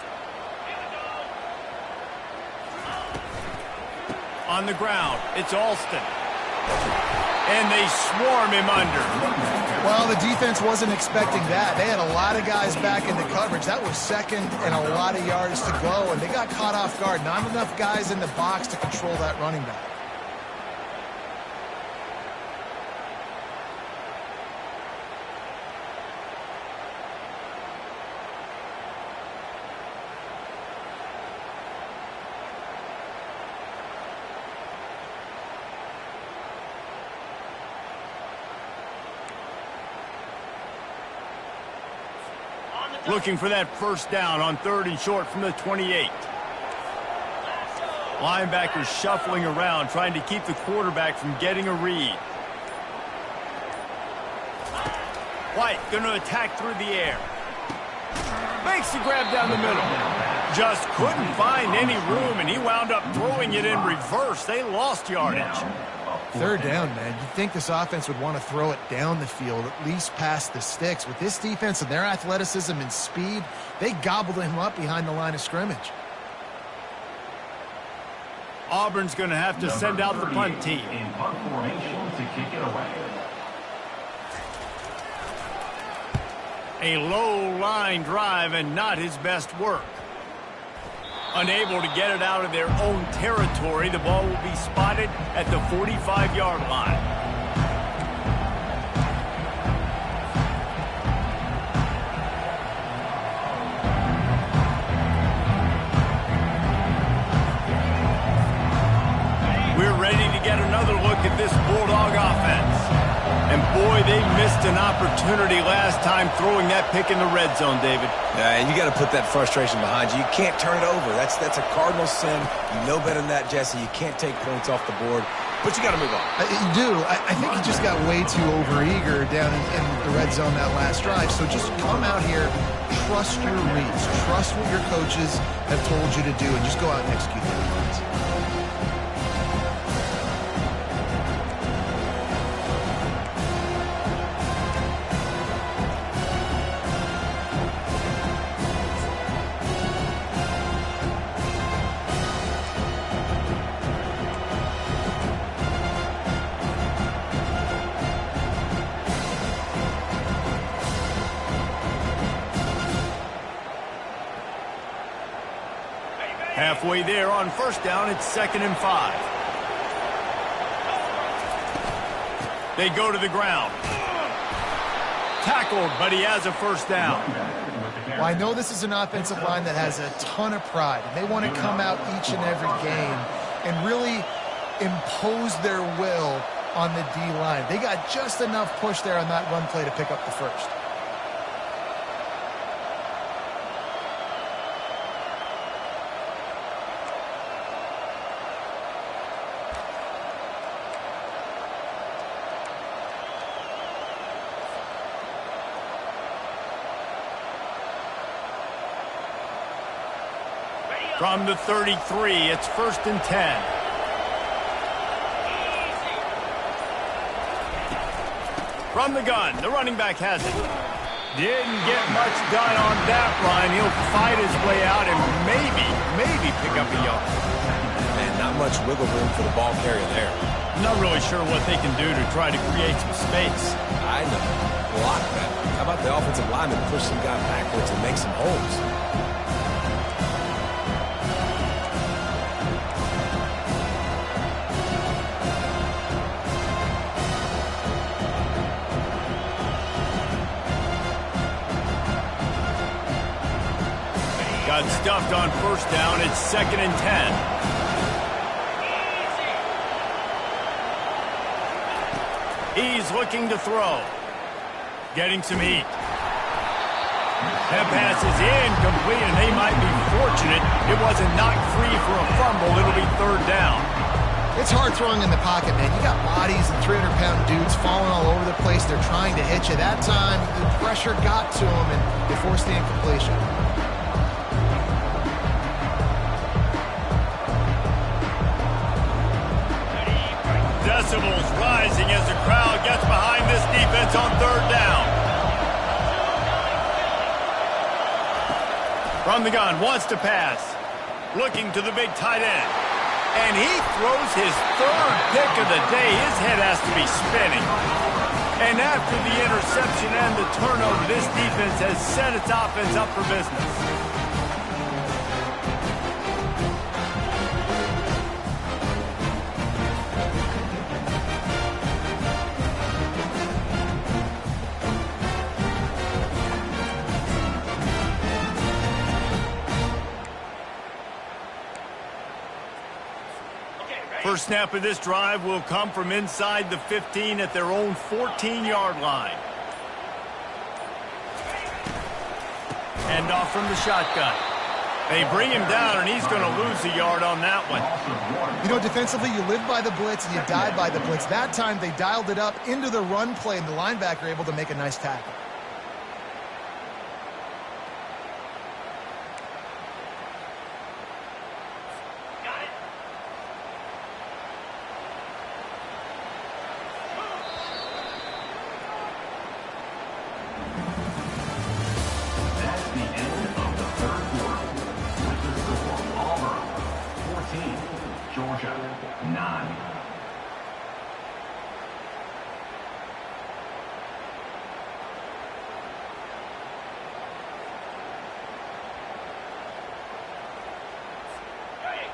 On the ground, it's Alston. And they swarm him under.
Well, the defense wasn't expecting that. They had a lot of guys back in the coverage. That was 2nd and a lot of yards to go, and they got caught off guard. Not enough guys in the box to control that running back.
Looking for that first down on 3rd and short from the 28. Linebackers shuffling around, trying to keep the quarterback from getting a read. White going to attack through the air. Makes the grab down the middle. Just couldn't find any room, and he wound up throwing it in reverse. They lost yardage.
Third down, man. You'd think this offense would want to throw it down the field, at least past the sticks. With this defense and their athleticism and speed, they gobbled him up behind the line of scrimmage.
Auburn's going to have to send out the punt team.
In punt formation to kick it away.
A low-line drive and not his best work. Unable to get it out of their own territory, the ball will be spotted at the 45-yard line. We're ready to get another look at this Bulldog offense. And boy, they missed an opportunity last time throwing that pick in the red zone, David.
Yeah, and you got to put that frustration behind you. You can't turn it over. That's a cardinal sin. You know better than that, Jesse. You can't take points off the board, but you got to move on.
You do. I think he just got way too overeager down in the red zone that last drive. So just come out here, trust your reads, trust what your coaches have told you to do, and just go out and execute the defense.
Halfway there on first down, it's 2nd and 5. They go to the ground. Tackled, but he has a first down.
Well, I know this is an offensive line that has a ton of pride. They want to come out each and every game and really impose their will on the D-line. They got just enough push there on that run play to pick up the first.
From the 33, it's 1st and 10. From the gun, the running back has it. Didn't get much done on that run. He'll fight his way out and maybe pick up a yard.
Man, not much wiggle room for the ball carrier there.
Not really sure what they can do to try to create some space.
I know. Block that. How about the offensive lineman push some guy backwards and make some holes?
Got stuffed on first down. It's 2nd and 10. He's looking to throw. Getting some heat. That pass is incomplete, and they might be fortunate it wasn't knocked free for a fumble. It'll be 3rd down.
It's hard throwing in the pocket, man. You got bodies and 300-pound dudes falling all over the place. They're trying to hit you. That time, the pressure got to them, and they forced the incompletion.
Decibels rising as the crowd gets behind this defense on 3rd down. From the gun, wants to pass. Looking to the big tight end. And he throws his 3rd pick of the day. His head has to be spinning. And after the interception and the turnover, this defense has set its offense up for business. First snap of this drive will come from inside the 15 at their own 14-yard line. Hand off from the shotgun. They bring him down, and he's going to lose a yard on that one.
You know, defensively, you live by the blitz and you die by the blitz. That time, they dialed it up into the run play, and the linebacker able to make a nice tackle.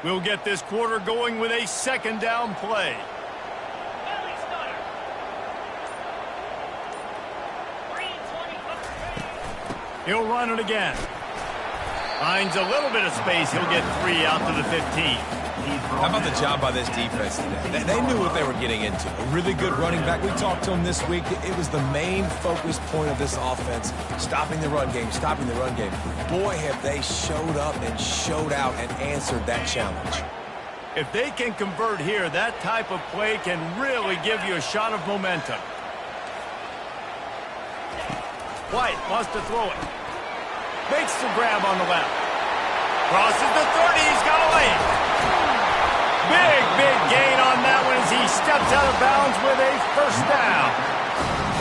We'll get this quarter going with a second down play.
Belly starter. 3:20.
He'll run it again. Finds a little bit of space. He'll get 3 out to the 15.
How about the job by this defense today? They knew what they were getting into. A really good running back. We talked to him this week. It was the main focus point of this offense, stopping the run game, stopping the run game. Boy, have they showed up and showed out and answered that challenge.
If they can convert here, that type of play can really give you a shot of momentum. White wants to throw it. Makes the grab on the left. Crosses the 30. He's got away. Big gain on that one as he steps out of bounds with a first down.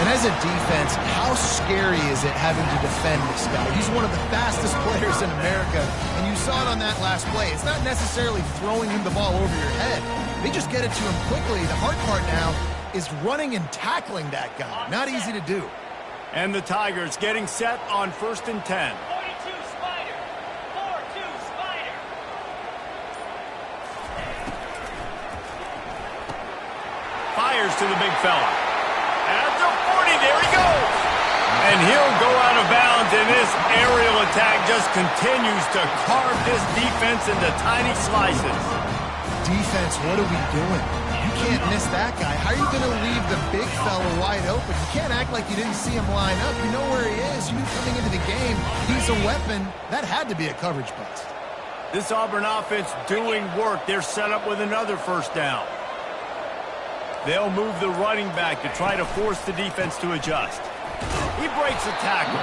And as a defense, how scary is it having to defend this guy? He's one of the fastest players in America, and you saw it on that last play. It's not necessarily throwing him the ball over your head. They just get it to him quickly. The hard part now is running and tackling that guy. Not easy to do.
And the Tigers getting set on 1st and 10.
42 Spider. 4-2 Spider.
Fires to the big fella. At the 40, there he goes. And he'll go out of bounds, and this aerial attack just continues to carve this defense into tiny slices.
Defense, what are we doing? You can't miss that guy. How are you going to leave the big fella wide open? You can't act like you didn't see him line up. You know where he is. You knew coming into the game, he's a weapon. That had to be a coverage bust.
This Auburn offense doing work. They're set up with another first down. They'll move the running back to try to force the defense to adjust. He breaks a tackle.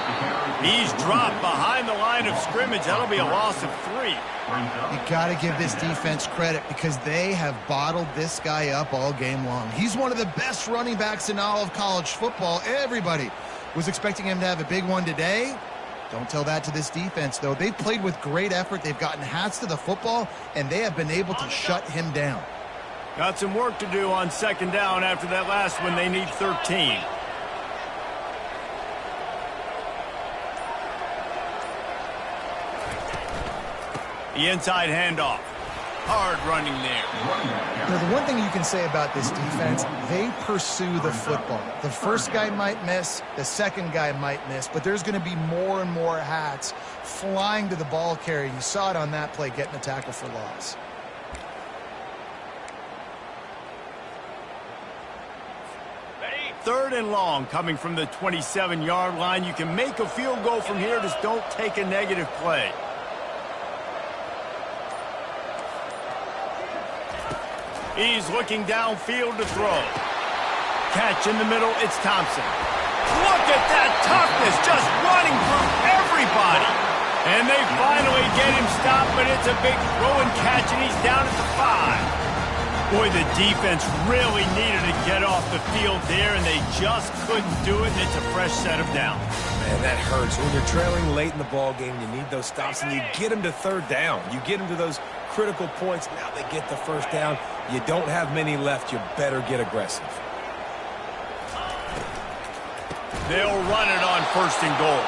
He's dropped behind the line of scrimmage. That'll be a loss of 3.
You got to give this defense credit because they have bottled this guy up all game long. He's one of the best running backs in all of college football. Everybody was expecting him to have a big one today. Don't tell that to this defense, though. They've played with great effort. They've gotten hats to the football, and they have been able to shut him down.
Got some work to do on second down after that last one. They need 13. The inside handoff. Hard running there.
You know, the one thing you can say about this defense, they pursue the football. The first guy might miss, the second guy might miss, but there's going to be more and more hats flying to the ball carrier. You saw it on that play, getting a tackle for loss.
Third and long coming from the 27-yard line. You can make a field goal from here. Just don't take a negative play. He's looking downfield to throw. Catch in the middle. It's Thompson. Look at that toughness, just running through everybody. And they finally get him stopped, but it's a big throw and catch, and he's down at the 5. Boy, the defense really needed to get off the field there, and they just couldn't do it, and it's a fresh set of downs.
Man, that hurts. When you're trailing late in the ball game, you need those stops, and you get them to third down. You get them to those critical points. Now they get the first down. You don't have many left. You better get aggressive.
They'll run it on 1st and goal.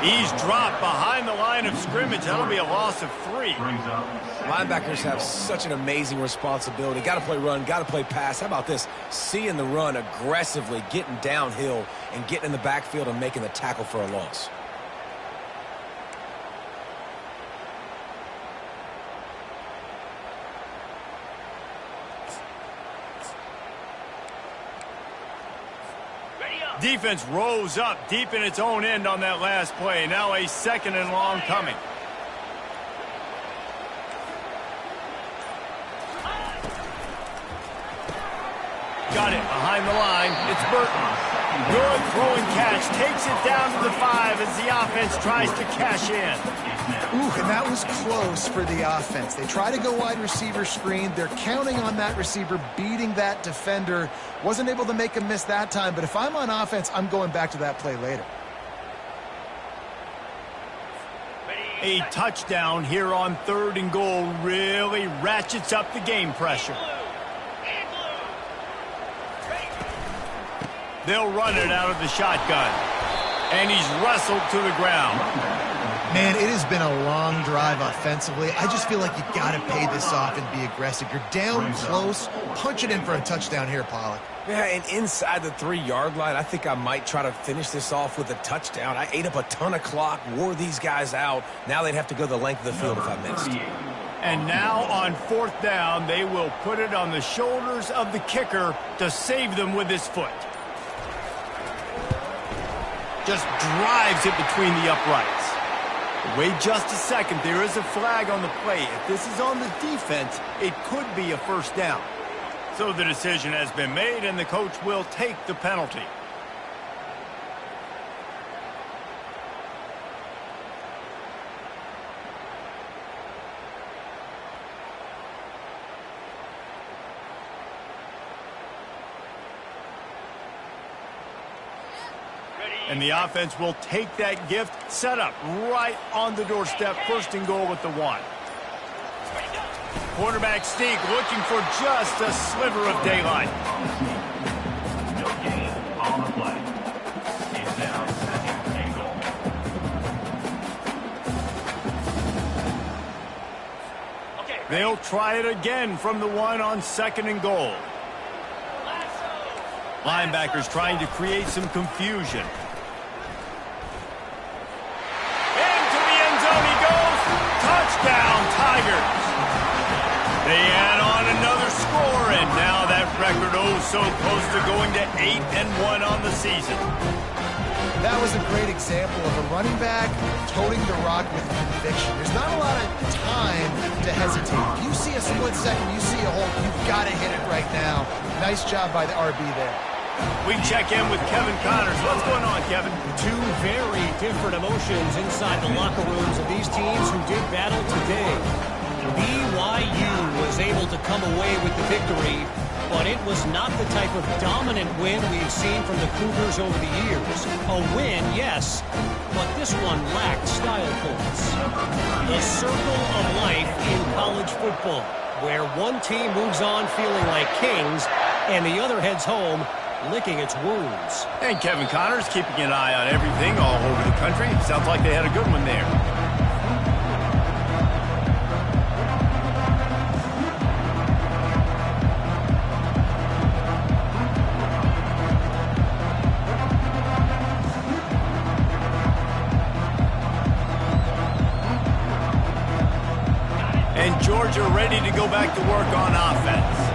He's dropped behind the line of scrimmage. That'll be a loss of 3.
Linebackers have such an amazing responsibility. Got to play run, got to play pass. How about this? Seeing the run aggressively, getting downhill, and getting in the backfield and making the tackle for a loss.
Defense rose up deep in its own end on that last play. Now a second and long coming. Got it behind the line. It's Burton. Good throw and catch. Takes it down to the 5 as the offense tries to cash in.
Ooh, and that was close for the offense. They try to go wide receiver screen. They're counting on that receiver beating that defender. Wasn't able to make a miss that time, but if I'm on offense, I'm going back to that play later.
A touchdown here on 3rd and goal really ratchets up the game pressure. They'll run it out of the shotgun. And he's wrestled to the ground.
Man, it has been a long drive offensively. I just feel like you got to pay this off and be aggressive. You're down close. Punch it in for a touchdown here, Pollock.
Yeah, and inside the 3-yard line, I think I might try to finish this off with a touchdown. I ate up a ton of clock, wore these guys out. Now they'd have to go the length of the field if I missed.
And now on 4th down, they will put it on the shoulders of the kicker to save them with his foot. Just drives it between the uprights. Wait just a second. There is a flag on the play. If this is on the defense, it could be a first down. So the decision has been made, and the coach will take the penalty. And the offense will take that gift, set up right on the doorstep, 1st and goal at the 1. Quarterback sneak looking for just a sliver of daylight.
No gain on the play. It's down, 2nd and goal.
Okay.
They'll try it again from the 1 on 2nd and goal. Linebackers trying to create some confusion. Into the end zone he goes. Touchdown, Tigers. They add on another score, and now that record so close to going to 8-1 on the season.
That was a great example of a running back toting the rock with conviction. There's not a lot of time to hesitate. If you see a split second, you see a hole, you've got to hit it right now. Nice job by the RB there.
We check in with Kevin Connors. What's going on, Kevin?
Two very different emotions inside the locker rooms of these teams who did battle today. BYU was able to come away with the victory, but it was not the type of dominant win we've seen from the Cougars over the years. A win, yes, but this one lacked style points. The circle of life in college football, where one team moves on feeling like kings and the other heads home licking its wounds.
And Kevin Connors keeping an eye on everything all over the country. Sounds like they had a good one there. And Georgia ready to go back to work on offense.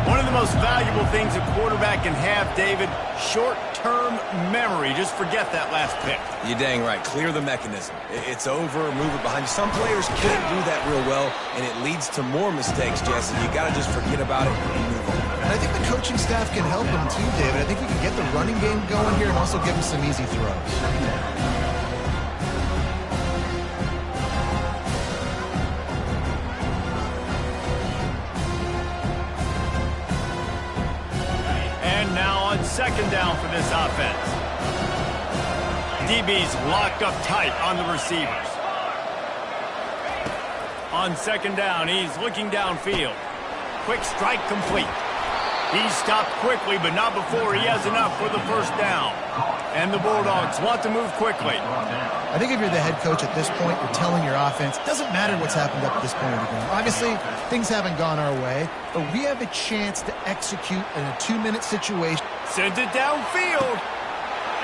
One of the most valuable things a quarterback can have, David, short-term memory. Just forget that last pick.
You're dang right. Clear the mechanism. It's over, move it behind you. Some players can't do that real well, and it leads to more mistakes, Jesse. You got to just forget about it and move on.
And I think the coaching staff can help him too, David. I think we can get the running game going here and also give him some easy throws.
Now on 2nd down for this offense. DB's locked up tight on the receivers. On 2nd down, he's looking downfield. Quick strike complete. He's stopped quickly, but not before he has enough for the 1st down. And the Bulldogs want to move quickly.
I think if you're the head coach at this point, you're telling your offense, it doesn't matter what's happened up to this point of the game. Obviously, things haven't gone our way, but we have a chance to execute in a 2-minute situation.
Sends it downfield,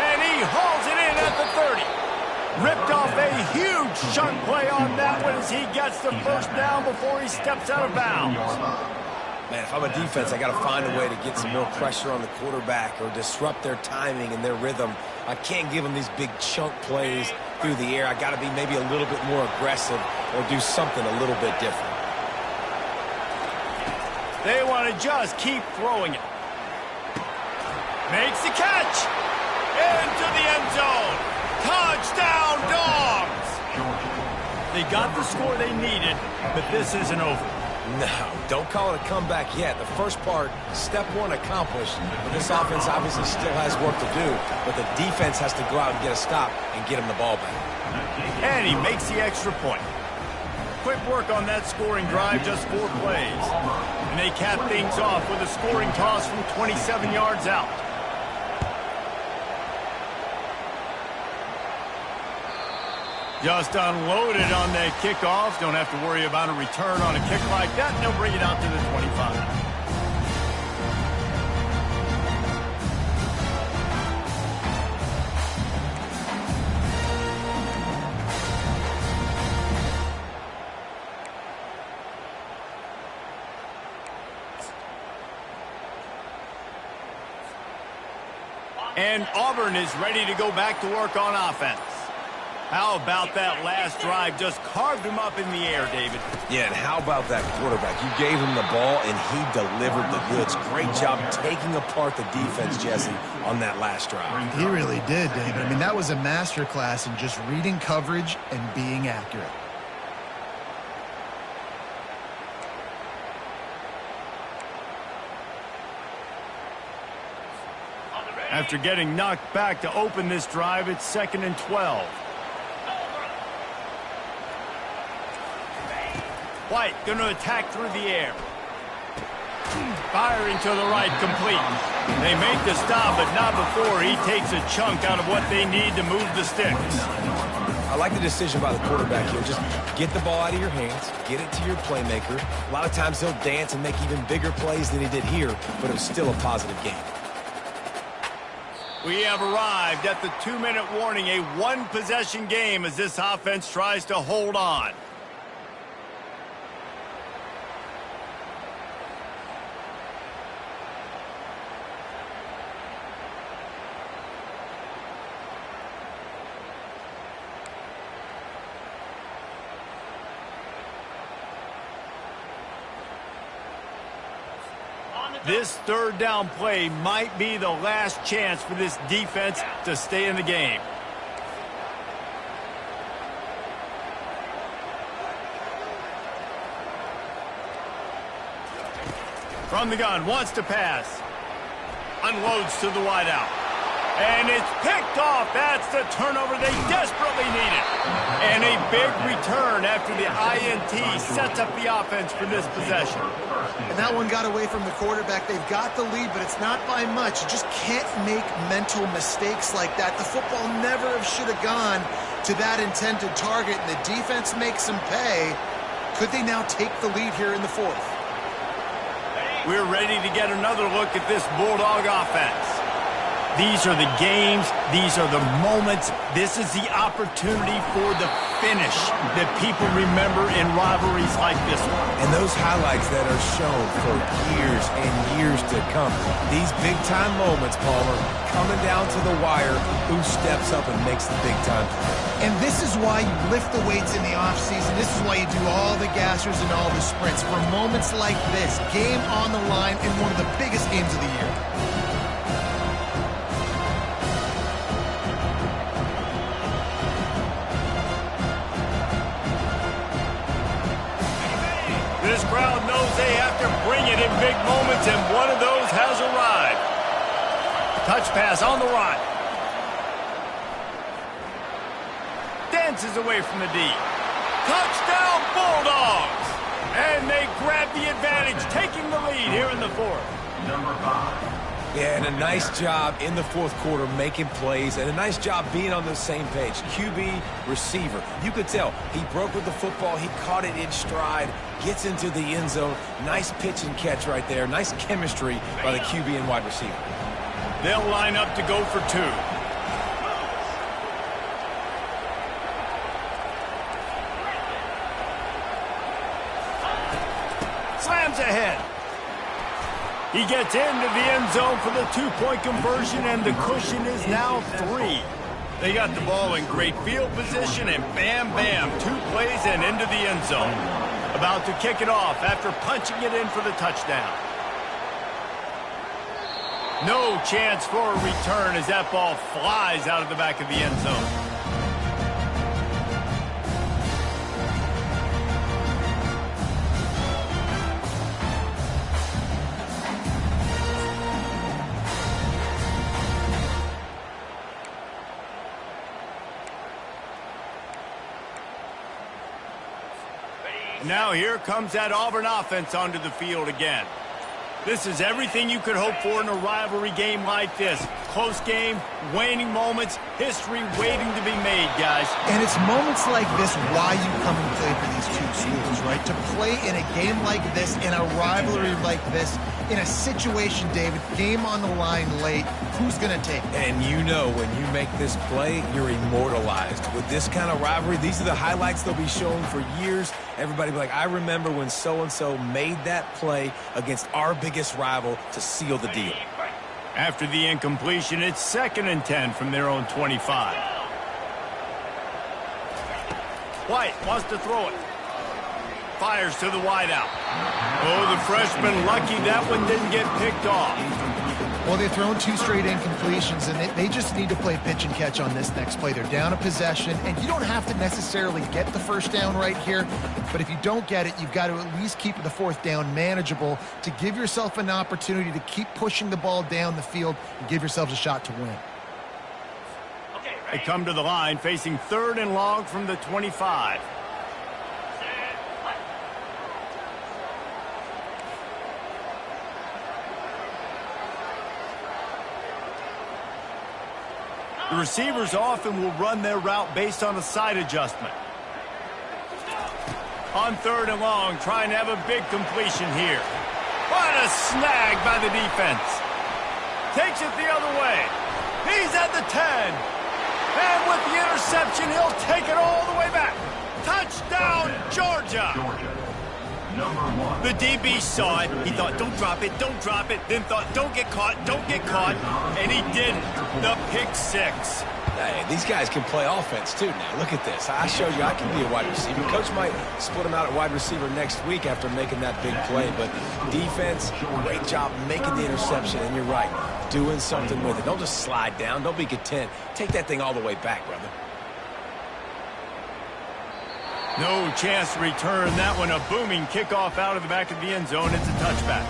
and he hauls it in at the 30. Ripped off a huge chunk play on that one as he gets the 1st down before he steps out of bounds.
Man, if I'm a defense, I got to find a way to get some more pressure on the quarterback or disrupt their timing and their rhythm. I can't give them these big chunk plays through the air. I got to be maybe a little bit more aggressive or do something a little bit different.
They want to just keep throwing it. Makes the catch. Into the end zone. Touchdown, Dogs! They got the score they needed, but this isn't over.
No, don't call it a comeback yet. The first part, step 1 accomplished, but this offense obviously still has work to do, but the defense has to go out and get a stop and get him the ball back.
And he makes the extra point. Quick work on that scoring drive, just 4 plays. And they cap things off with a scoring toss from 27 yards out. Just unloaded on that kickoff. Don't have to worry about a return on a kick like that. And they'll bring it out to the 25. And Auburn is ready to go back to work on offense. How about that last drive? Just carved him up in the air, David.
Yeah, and how about that quarterback? You gave him the ball, and he delivered the goods. Great job taking apart the defense, Jesse, on that last drive.
He really did, David. I mean, that was a masterclass in just reading coverage and being accurate.
After getting knocked back to open this drive, it's 2nd and 12. White going to attack through the air. Firing to the right, complete. They make the stop, but not before he takes a chunk out of what they need to move the sticks.
I like the decision by the quarterback here. Just get the ball out of your hands, get it to your playmaker. A lot of times he'll dance and make even bigger plays than he did here, but it was still a positive game.
We have arrived at the 2-minute warning, a one-possession game as this offense tries to hold on. This third down play might be the last chance for this defense to stay in the game. From the gun, wants to pass. Unloads to the wideout. And it's picked off. That's the turnover they desperately needed. And a big return after the INT sets up the offense for this possession.
And that one got away from the quarterback. They've got the lead, but it's not by much. You just can't make mental mistakes like that. The football never should have gone to that intended target, and the defense makes them pay. Could they now take the lead here in the fourth?
We're ready to get another look at this Bulldog offense. These are the games. These are the moments. This is the opportunity for the finish that people remember in rivalries like this one.
And those highlights that are shown for years and years to come. These big-time moments, Palmer, coming down to the wire, who steps up and makes the big-time play.
And this is why you lift the weights in the offseason. This is why you do all the gassers and all the sprints. For moments like this, game on the line in one of the biggest games of the year.
This crowd knows they have to bring it in big moments, and one of those has arrived. Touch pass on the right. Dances away from the D. Touchdown Bulldogs! And they grab the advantage, taking the lead here in the fourth.
Number 5.
Yeah, and a nice job in the fourth quarter making plays, and a nice job being on the same page. QB, receiver. You could tell he broke with the football. He caught it in stride, gets into the end zone. Nice pitch and catch right there. Nice chemistry by the QB and wide receiver.
They'll line up to go for 2. Slams ahead. He gets into the end zone for the 2-point conversion, and the cushion is now 3. They got the ball in great field position, and bam, bam, 2 plays and into the end zone. About to kick it off after punching it in for the touchdown. No chance for a return as that ball flies out of the back of the end zone. Now here comes that Auburn offense onto the field again. This is everything you could hope for in a rivalry game like this. close game, waning moments, history waiting to be made, guys.
And it's moments like this why you come and play for these two schools, right? To play in a game like this, in a rivalry like this, in a situation, David, game on the line late, who's going to take it?
And you know when you make this play, you're immortalized. With this kind of rivalry, these are the highlights they'll be showing for years. Everybody will be like, I remember when so-and-so made that play against our biggest rival to seal the deal.
After the incompletion, it's 2nd and 10 from their own 25. White wants to throw it. Fires to the wideout. Oh, the freshman lucky that one didn't get picked off.
Well, they've thrown 2 straight incompletions, and they just need to play pitch and catch on this next play. They're down a possession, and you don't have to necessarily get the first down right here, but if you don't get it, you've got to at least keep the 4th down manageable to give yourself an opportunity to keep pushing the ball down the field and give yourselves a shot to win.
They come to the line facing 3rd and long from the 25. The receivers often will run their route based on a side adjustment. On 3rd and long, trying to have a big completion here. What a snag by the defense. Takes it the other way. He's at the 10. And with the interception, he'll take it all the way back. Touchdown, Georgia.
Number 1.
The DB saw it. He thought, don't drop it, don't drop it. Then thought, don't get caught, don't get caught. And he didn't. The pick 6.
Hey, these guys can play offense, too, now. Look at this. I showed you I can be a wide receiver. Coach might split them out at wide receiver next week after making that big play. But defense, great job making the interception. And you're right, doing something with it. Don't just slide down. Don't be content. Take that thing all the way back, brother.
No chance to return that one. A booming kickoff out of the back of the end zone. It's a touchback.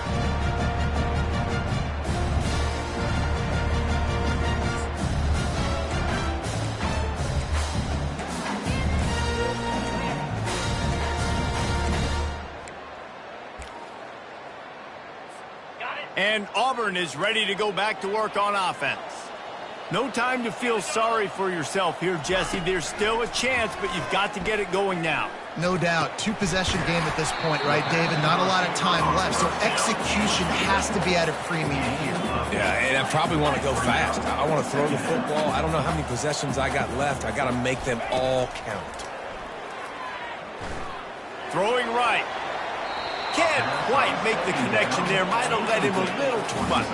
And Auburn is ready to go back to work on offense. No time to feel sorry for yourself here, Jesse. There's still a chance, but you've got to get it going now.
No doubt. 2-possession game at this point, right, David? Not a lot of time left, so execution has to be at a premium here.
Yeah, and I probably want to go fast. I want to throw the football. I don't know how many possessions I got left. I got to make them all count.
Throwing right. Can't quite make the connection there. Might have let him a little too much.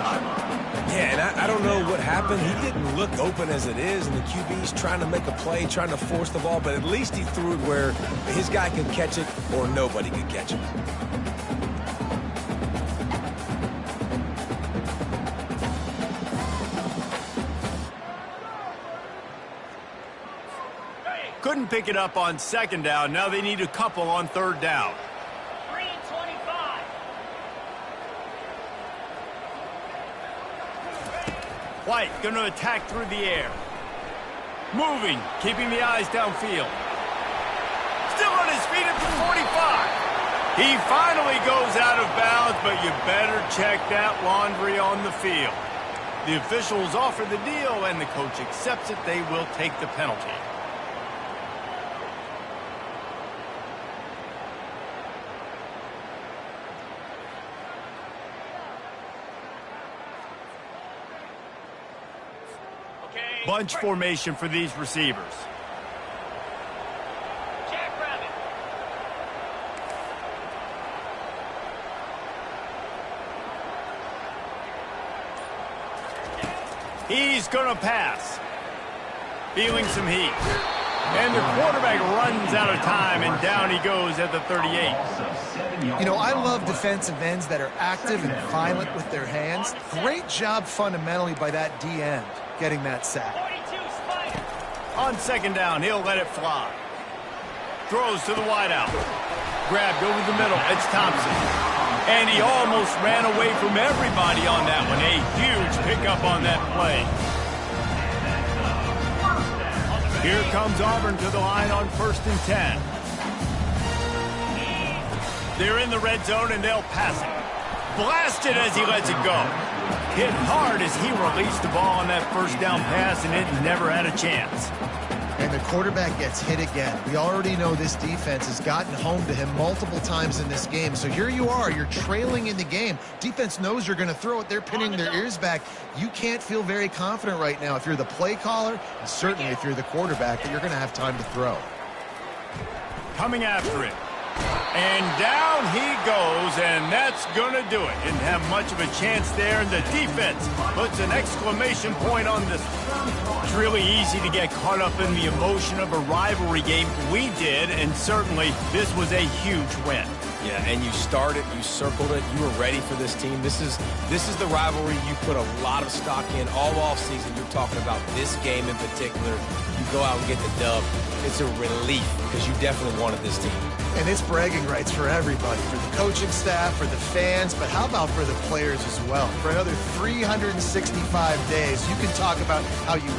Yeah, and I don't know what happened. He didn't look open as it is, and the QB's trying to make a play, trying to force the ball, but at least he threw it where his guy could catch it or nobody could catch it.
Couldn't pick it up on 2nd down. Now they need a couple on 3rd down. White going to attack through the air. Moving, keeping the eyes downfield. Still on his feet at the 45. He finally goes out of bounds, but you better check that laundry on the field. The officials offer the deal, and the coach accepts it. They will take the penalty. Bunch formation for these receivers.
Jackrabbit.
He's going to pass. Feeling some heat. And the quarterback runs out of time, and down he goes at the 38.
You know, I love defensive ends that are active and violent with their hands. Great job fundamentally by that D end getting that sack.
42 Spider.
On 2nd down, he'll let it fly. Throws to the wideout. Grabbed over the middle. It's Thompson. And he almost ran away from everybody on that one. A huge pickup on that play. Here comes Auburn to the line on 1st and 10. They're in the red zone, and they'll pass it. Blasted as he lets it go. hit hard as he released the ball on that first down pass, and it never had a chance.
And the quarterback gets hit again. We already know this defense has gotten home to him multiple times in this game. So here you are, you're trailing in the game. Defense knows you're going to throw it. They're pinning their ears back. You can't feel very confident right now if you're the play caller, and certainly if you're the quarterback, that you're going to have time to throw.
Coming after it. And down he goes, and that's going to do it. Didn't have much of a chance there, and the defense puts an exclamation point on this. It's really easy to get caught up in the emotion of a rivalry game. We did, and certainly this was a huge win.
Yeah, and you started, you circled it, you were ready for this team. This is the rivalry you put a lot of stock in all offseason. You're talking about this game in particular. You go out and get the dub. It's a relief because you definitely wanted this team.
And it's bragging rights for everybody, for the coaching staff, for the fans, but how about for the players as well? For another 365 days, you can talk about how you